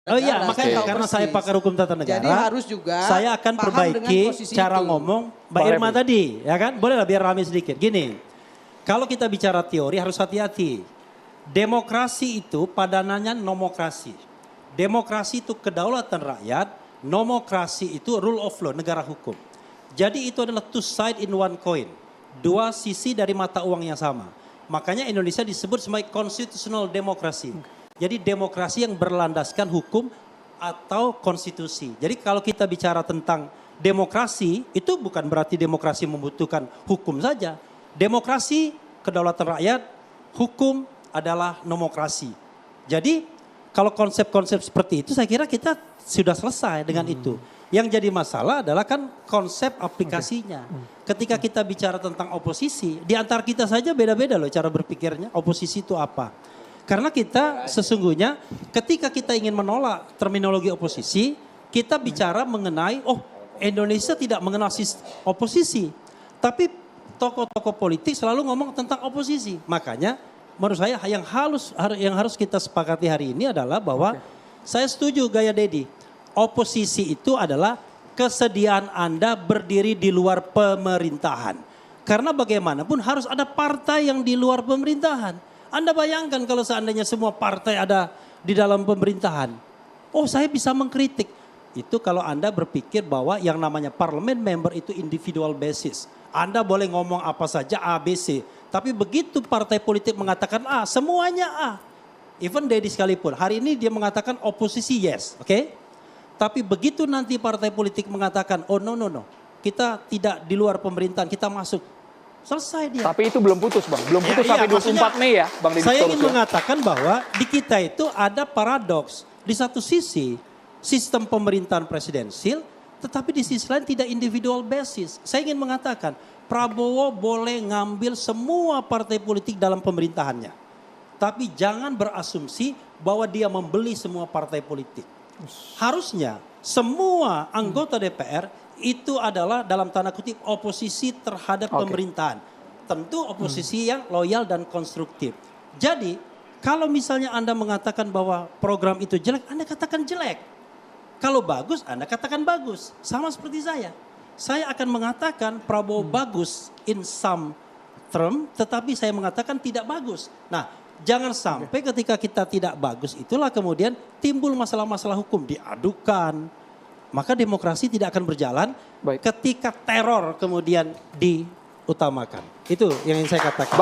Oh iya, negara. makanya karena saya pakar hukum tata negara. Jadi harus juga saya akan paham perbaiki dengan posisi cara itu. ngomong Mbak Irma tadi, ya kan? Boleh lah biar rame sedikit. Gini, kalau kita bicara teori harus hati-hati. Demokrasi itu padanannya nomokrasi. Demokrasi itu kedaulatan rakyat, nomokrasi itu rule of law, negara hukum. Jadi itu adalah two side in one coin. Dua sisi dari mata uang yang sama. Makanya Indonesia disebut sebagai constitutional demokrasi. Jadi demokrasi yang berlandaskan hukum atau konstitusi. Jadi kalau kita bicara tentang demokrasi, itu bukan berarti demokrasi membutuhkan hukum saja. Demokrasi, kedaulatan rakyat, hukum adalah nomokrasi. Jadi kalau konsep-konsep seperti itu saya kira kita sudah selesai dengan itu. Yang jadi masalah adalah kan konsep aplikasinya. Ketika kita bicara tentang oposisi, di antara kita saja beda-beda loh cara berpikirnya. Oposisi itu apa? Karena kita sesungguhnya ketika kita ingin menolak terminologi oposisi, kita bicara mengenai Indonesia tidak mengenal oposisi. Tapi tokoh-tokoh politik selalu ngomong tentang oposisi. Makanya menurut saya yang harus kita sepakati hari ini adalah bahwa saya setuju gaya Dedi. Oposisi itu adalah kesediaan Anda berdiri di luar pemerintahan. Karena bagaimanapun harus ada partai yang di luar pemerintahan. Anda bayangkan kalau seandainya semua partai ada di dalam pemerintahan. Saya bisa mengkritik. Itu kalau Anda berpikir bahwa yang namanya parlemen member itu individual basis. Anda boleh ngomong apa saja A, B, C. Tapi begitu partai politik mengatakan A, semuanya A. Even Dedi sekalipun. Hari ini dia mengatakan oposisi yes, oke? Tapi begitu nanti partai politik mengatakan no. Kita tidak di luar pemerintahan, kita masuk. Selesai dia. Tapi itu belum putus Bang, belum putus sampai 24 Mei ya Bang Deddy. Saya ingin mengatakan bahwa di kita itu ada paradoks. Di satu sisi sistem pemerintahan presidensil, tetapi di sisi lain tidak individual basis. Saya ingin mengatakan Prabowo boleh ngambil semua partai politik dalam pemerintahannya. Tapi jangan berasumsi bahwa dia membeli semua partai politik. Harusnya semua anggota DPR itu adalah dalam tanda kutip oposisi terhadap pemerintahan. Tentu oposisi yang loyal dan konstruktif. Jadi kalau misalnya Anda mengatakan bahwa program itu jelek, Anda katakan jelek. Kalau bagus, Anda katakan bagus. Sama seperti saya. Saya akan mengatakan Prabowo bagus in some term, tetapi saya mengatakan tidak bagus. Nah, jangan sampai ketika kita tidak bagus itulah kemudian timbul masalah-masalah hukum diadukan. Maka demokrasi tidak akan berjalan ketika teror kemudian diutamakan. Itu yang ingin saya katakan.